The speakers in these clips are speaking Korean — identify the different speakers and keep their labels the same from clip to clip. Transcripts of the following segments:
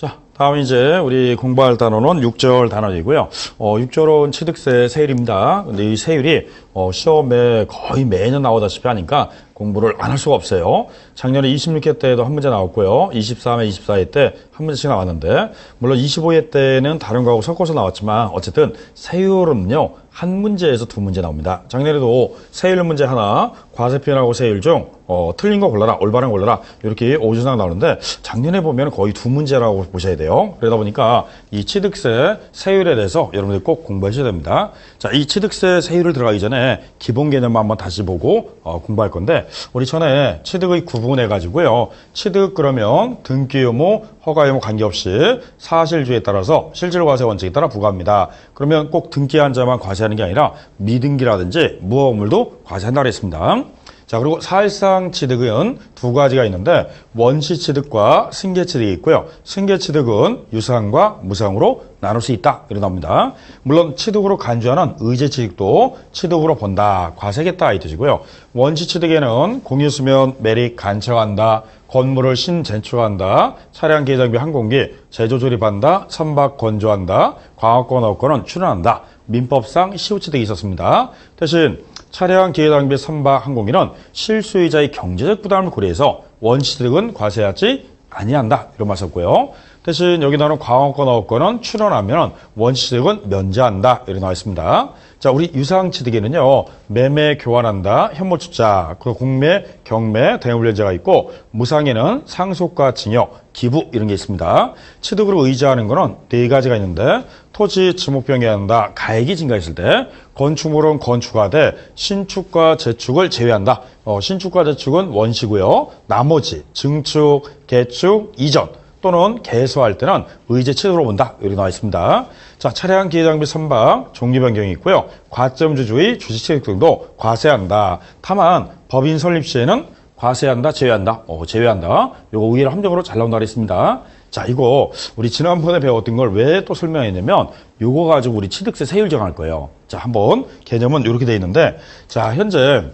Speaker 1: 자, 다음 이제 우리 공부할 단어는 6절 단어이고요. 6절은 취득세 세율입니다. 근데 이 세율이 시험에 거의 매년 나오다시피 하니까 공부를 안 할 수가 없어요. 작년에 26회 때도 한 문제 나왔고요. 23회, 24회 때 한 문제씩 나왔는데, 물론 25회 때는 다른 거하고 섞어서 나왔지만 어쨌든 세율은요, 한 문제에서 두 문제 나옵니다. 작년에도 세율 문제 하나, 과세표현하고 세율 중 틀린 거 골라라, 올바른 거 골라라, 이렇게 5주상 나오는데 작년에 보면 거의 두 문제라고 보셔야 돼요. 그러다 보니까 이 취득세 세율에 대해서 여러분들 꼭 공부하셔야 됩니다. 자, 이 취득세 세율을 들어가기 전에 기본 개념만 한번 다시 보고 공부할 건데, 우리 전에 취득의 구분해가지고요. 취득 그러면 등기 의무, 허가 의무 관계없이 사실주의에 따라서 실질과세 원칙에 따라 부과합니다. 그러면 꼭 등기한 자만 과세하는 게 아니라 미등기라든지 무허물도 과세한다고 했습니다. 자, 그리고 사실상 취득은 두 가지가 있는데 원시 취득과 승계 취득이 있고요. 승계 취득은 유상과 무상으로 나눌 수 있다. 이렇게 나옵니다. 물론 취득으로 간주하는 의제 취득도 취득으로 본다, 과세겠다 이 뜻이고요. 원시 취득에는 공유수면 매립 간척한다, 건물을 신재축한다, 차량 기장비 항공기 제조 조립한다, 선박 건조한다, 광업권 업권은 출원한다. 민법상 시효취득이 있었습니다. 대신 차량 기회장비 선박 항공기는 실수요자의 경제적 부담을 고려해서 원시취득은 과세하지 아니한다. 이런 말 썼고요. 대신 여기 나오는 광업권 업권은 출원하면 원시취득은 면제한다. 이렇게 나와 있습니다. 자, 우리 유상취득에는요, 매매 교환한다, 현물투자, 그 공매, 경매, 대물련제가 있고, 무상에는 상속과 징역, 기부 이런 게 있습니다. 취득으로 의지하는 거는 네 가지가 있는데, 토지 지목병에 한다, 가액이 증가했을 때, 건축물은 건축하되 신축과 재축을 제외한다. 신축과 재축은 원시고요. 나머지 증축, 개축, 이전 또는 개소할 때는 의제 취득으로 본다. 여기 나와 있습니다. 자, 차량 기회장비 선박 종류 변경이 있고요. 과점주주의 주식취득 등도 과세한다. 다만 법인 설립 시에는 과세한다, 제외한다. 제외한다. 요거 의외로 함정으로 잘 나온다고 했습니다. 자, 이거 우리 지난번에 배웠던 걸 왜 또 설명했냐면 요거 가지고 우리 취득세 세율 정할 거예요. 자, 한번 개념은 이렇게 돼 있는데, 자, 현재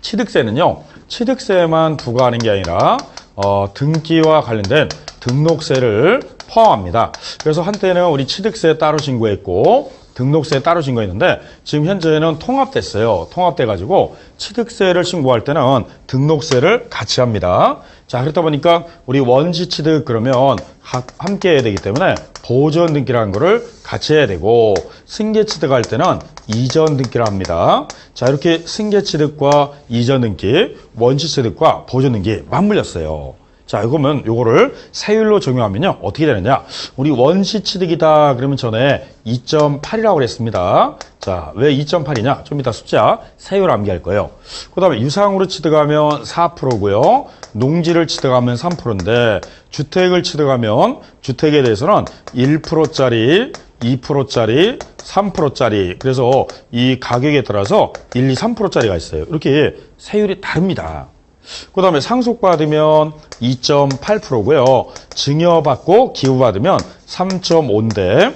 Speaker 1: 취득세는요, 취득세만 부과하는 게 아니라 등기와 관련된 등록세를 포함합니다. 그래서 한때는 우리 취득세 따로 신고했고 등록세 따로 신고했는데 지금 현재는 통합됐어요. 통합돼가지고 취득세를 신고할 때는 등록세를 같이 합니다. 자, 그렇다 보니까 우리 원시 취득 그러면 함께 해야 되기 때문에 보전 등기라는 거를 같이 해야 되고, 승계 취득할 때는 이전 등기를 합니다. 자, 이렇게 승계 취득과 이전 등기, 원시 취득과 보전 등기 맞물렸어요. 자, 이거면 요거를 세율로 적용하면요, 어떻게 되느냐? 우리 원시 취득이다 그러면 전에 2.8이라고 그랬습니다. 자, 왜 2.8이냐? 좀 이따 숫자 세율 암기할 거예요. 그 다음에 유상으로 취득하면 4%고요. 농지를 취득하면 3%인데 주택을 취득하면 주택에 대해서는 1%짜리, 2%짜리, 3%짜리, 그래서 이 가격에 따라서 1, 2, 3%짜리가 있어요. 이렇게 세율이 다릅니다. 그 다음에 상속받으면 2.8%고요. 증여받고 기부받으면 3.5인데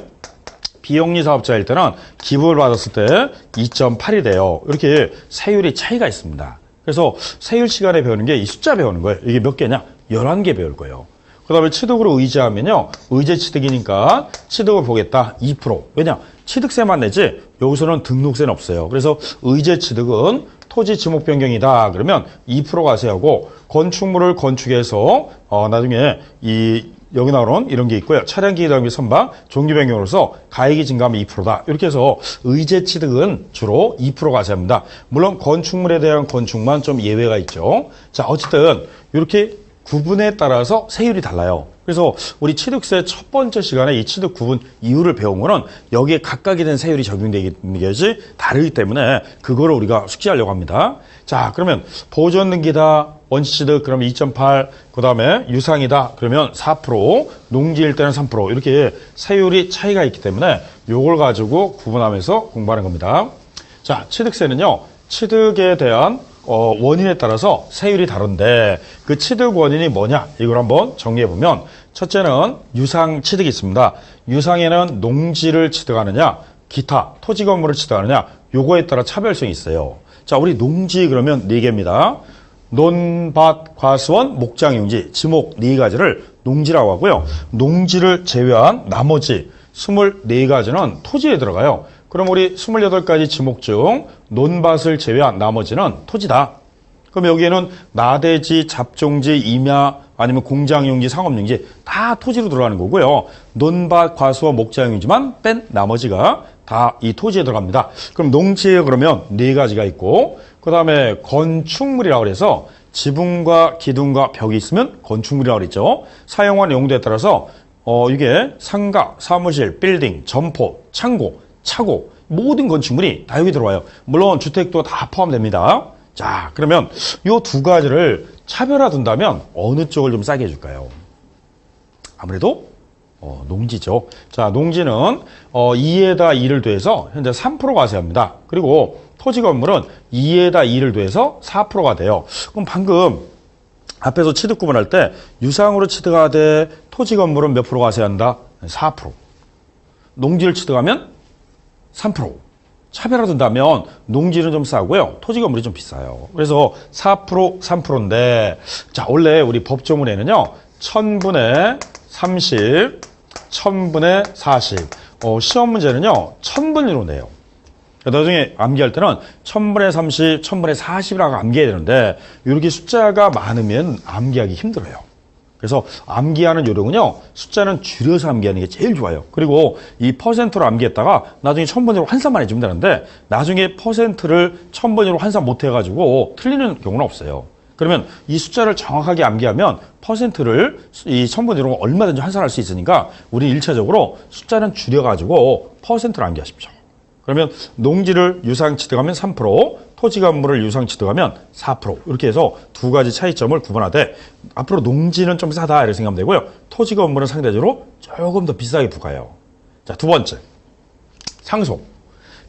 Speaker 1: 비영리 사업자일 때는 기부를 받았을 때 2.8이 돼요. 이렇게 세율이 차이가 있습니다. 그래서 세율 시간에 배우는 게 이 숫자 배우는 거예요. 이게 몇 개냐? 11개 배울 거예요. 그 다음에 취득으로 의지하면요, 의제 취득이니까 취득을 보겠다, 2%. 왜냐? 취득세만 내지 여기서는 등록세는 없어요. 그래서 의제 취득은 토지 지목 변경이다 그러면 2% 과세하고, 건축물을 건축해서 나중에 여기 나오는 이런 게 있고요. 차량 기회장비 선박 종류 변경으로서 가액이 증가하면 2%다. 이렇게 해서 의제 취득은 주로 2% 과세합니다. 물론 건축물에 대한 건축만 좀 예외가 있죠. 자, 어쨌든 이렇게 구분에 따라서 세율이 달라요. 그래서 우리 취득세 첫 번째 시간에 이 취득 구분 이유를 배운 거는 여기에 각각에 대한 세율이 적용되는 것이 다르기 때문에 그거를 우리가 숙지하려고 합니다. 자, 그러면 보전 등기다, 원시 취득 그러면 2.8, 그 다음에 유상이다 그러면 4%, 농지일 때는 3% 이렇게 세율이 차이가 있기 때문에 요걸 가지고 구분하면서 공부하는 겁니다. 자, 취득세는요, 취득에 대한 원인에 따라서 세율이 다른데 그 취득 원인이 뭐냐, 이걸 한번 정리해보면 첫째는 유상 취득이 있습니다. 유상에는 농지를 취득하느냐 기타 토지 건물을 취득하느냐 요거에 따라 차별성이 있어요. 자, 우리 농지 그러면 4개입니다. 논밭, 과수원, 목장용지, 지목 4가지를 농지라고 하고요. 농지를 제외한 나머지 24가지는 토지에 들어가요. 그럼 우리 28가지 지목 중 논밭을 제외한 나머지는 토지다. 그럼 여기에는 나대지, 잡종지, 임야, 아니면 공장용지, 상업용지 다 토지로 들어가는 거고요. 논밭, 과수원, 목장용지만 뺀 나머지가 다 이 토지에 들어갑니다. 그럼 농지에 그러면 4가지가 있고, 그 다음에 건축물이라고 해서 지붕과 기둥과 벽이 있으면 건축물이라고 그랬죠. 사용하는 용도에 따라서 이게 상가, 사무실, 빌딩, 점포, 창고, 차고 모든 건축물이 다 여기 들어와요. 물론 주택도 다 포함됩니다. 자, 그러면 이 2가지를 차별화 둔다면 어느 쪽을 좀 싸게 해줄까요? 아무래도 농지죠. 자, 농지는 2에다 2를 더해서 현재 3%가 과세합니다. 그리고 토지 건물은 2에다 2를 더해서 4%가 돼요. 그럼 방금 앞에서 취득 구분할 때 유상으로 취득하되 토지 건물은 몇 프로 과세한다? 4%. 농지를 취득하면 3%. 차별화 둔다면 농지는 좀 싸고요. 토지 건물이 좀 비싸요. 그래서 4%, 3%인데 자, 원래 우리 법조문에는요. 1000분의 30, 1000분의 40. 시험 문제는요. 1000분위로 내요. 나중에 암기할 때는 1000분의 30, 1000분의 40이라고 암기해야 되는데 이렇게 숫자가 많으면 암기하기 힘들어요. 그래서 암기하는 요령은요. 숫자는 줄여서 암기하는 게 제일 좋아요. 그리고 이 퍼센트로 암기했다가 나중에 1000번으로 환산만 해주면 되는데 나중에 퍼센트를 1000번으로 환산 못 해가지고 틀리는 경우는 없어요. 그러면 이 숫자를 정확하게 암기하면 퍼센트를 이 1000번으로 얼마든지 환산할 수 있으니까 우리 1차적으로 숫자는 줄여가지고 퍼센트를 암기하십시오. 그러면 농지를 유상 취득하면 3%, 토지 건물을 유상 취득하면 4%. 이렇게 해서 2가지 차이점을 구분하되 앞으로 농지는 좀 싸다 이렇게 생각하면 되고요. 토지 건물은 상대적으로 조금 더 비싸게 부과해요. 자, 2번째. 상속.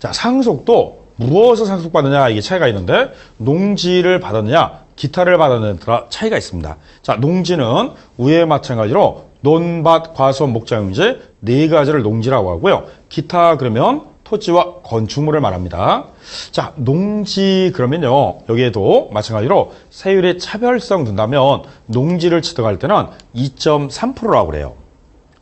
Speaker 1: 자, 상속도 무엇을 상속받느냐 이게 차이가 있는데 농지를 받았느냐 기타를 받았느냐에 따라 차이가 있습니다. 자, 농지는 위에 마찬가지로 논밭, 과수원, 목장용지 4가지를 농지라고 하고요. 기타 그러면 토지와 건축물을 말합니다. 자, 농지 그러면요. 여기에도 마찬가지로 세율의 차별성 둔다면 농지를 취득할 때는 2.3%라고 그래요.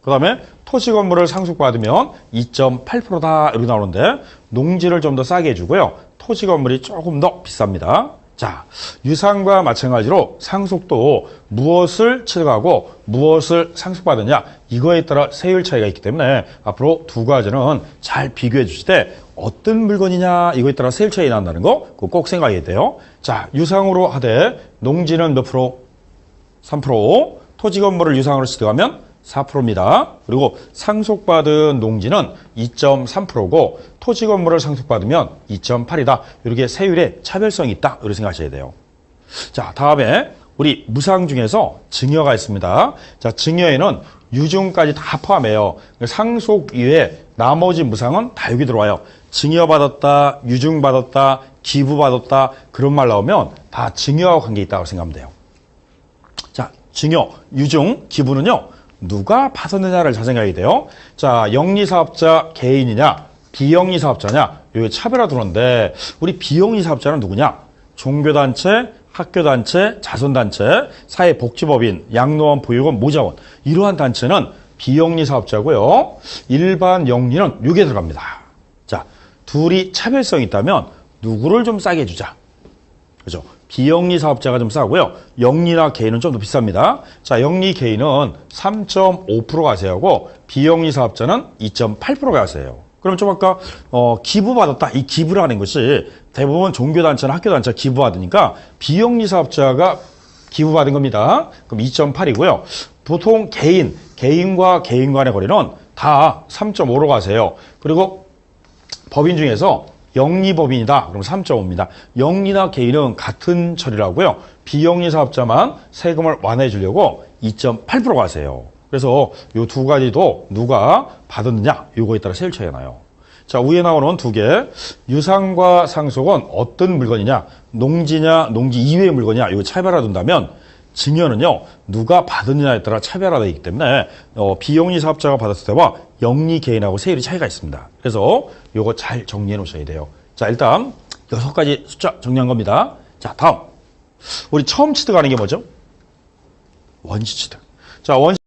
Speaker 1: 그 다음에 토지 건물을 상속받으면 2.8%다 이렇게 나오는데 농지를 좀 더 싸게 해주고요. 토지 건물이 조금 더 비쌉니다. 자, 유상과 마찬가지로 상속도 무엇을 취득하고 무엇을 상속받느냐 이거에 따라 세율 차이가 있기 때문에 앞으로 2가지는 잘 비교해 주실 때 어떤 물건이냐 이거에 따라 세율 차이 난다는 거 그거 꼭 생각해야 돼요. 자, 유상으로 하되 농지는 몇 프로? 3%. 토지 건물을 유상으로 취득하면 4%입니다. 그리고 상속받은 농지는 2.3%고 토지 건물을 상속받으면 2.8이다. 이렇게 세율에 차별성이 있다. 이렇게 생각하셔야 돼요. 자, 다음에 우리 무상 중에서 증여가 있습니다. 자, 증여에는 유증까지 다 포함해요. 상속 이외에 나머지 무상은 다 여기 들어와요. 증여받았다, 유증받았다, 기부받았다 그런 말 나오면 다 증여와 관계 있다고 생각하면 돼요. 자, 증여, 유증, 기부는요. 누가 받았느냐를 잘 생각해야 돼요. 자, 영리사업자 개인이냐, 비영리사업자냐, 여기 차별화 두는데 우리 비영리사업자는 누구냐? 종교단체, 학교단체, 자선단체, 사회복지법인, 양로원, 보육원, 모자원 이러한 단체는 비영리사업자고요. 일반 영리는 여기에 들어갑니다. 자, 둘이 차별성이 있다면 누구를 좀 싸게 해주자. 그죠? 비영리 사업자가 좀 싸고요. 영리나 개인은 좀 더 비쌉니다. 자, 영리 개인은 3.5% 과세하고 비영리 사업자는 2.8% 과세예요. 그럼 좀 아까 기부받았다. 이 기부라는 것이 대부분 종교단체나 학교단체가 기부받으니까 비영리 사업자가 기부받은 겁니다. 그럼 2.8이고요. 보통 개인과 개인 간의 거래는 다 3.5로 과세해요. 그리고 법인 중에서 영리법인이다. 그럼 3.5입니다. 영리나 개인은 같은 처리라고요. 비영리 사업자만 세금을 완화해 주려고 2.8% 과세해요. 그래서 이 2가지도 누가 받았느냐 이거에 따라 세율 차이가 나요. 자, 위에 나오는 2개 유상과 상속은 어떤 물건이냐 농지냐 농지 이외의 물건이냐 이거 차별화 둔다면 증여는요 누가 받았느냐에 따라 차별화되어 있기 때문에 비영리 사업자가 받았을 때와 영리 개인하고 세율이 차이가 있습니다. 그래서 이거 잘 정리해 놓으셔야 돼요. 자, 일단 6가지 숫자 정리한 겁니다. 자, 다음 우리 처음 취득하는 게 뭐죠? 원시 취득. 자, 원시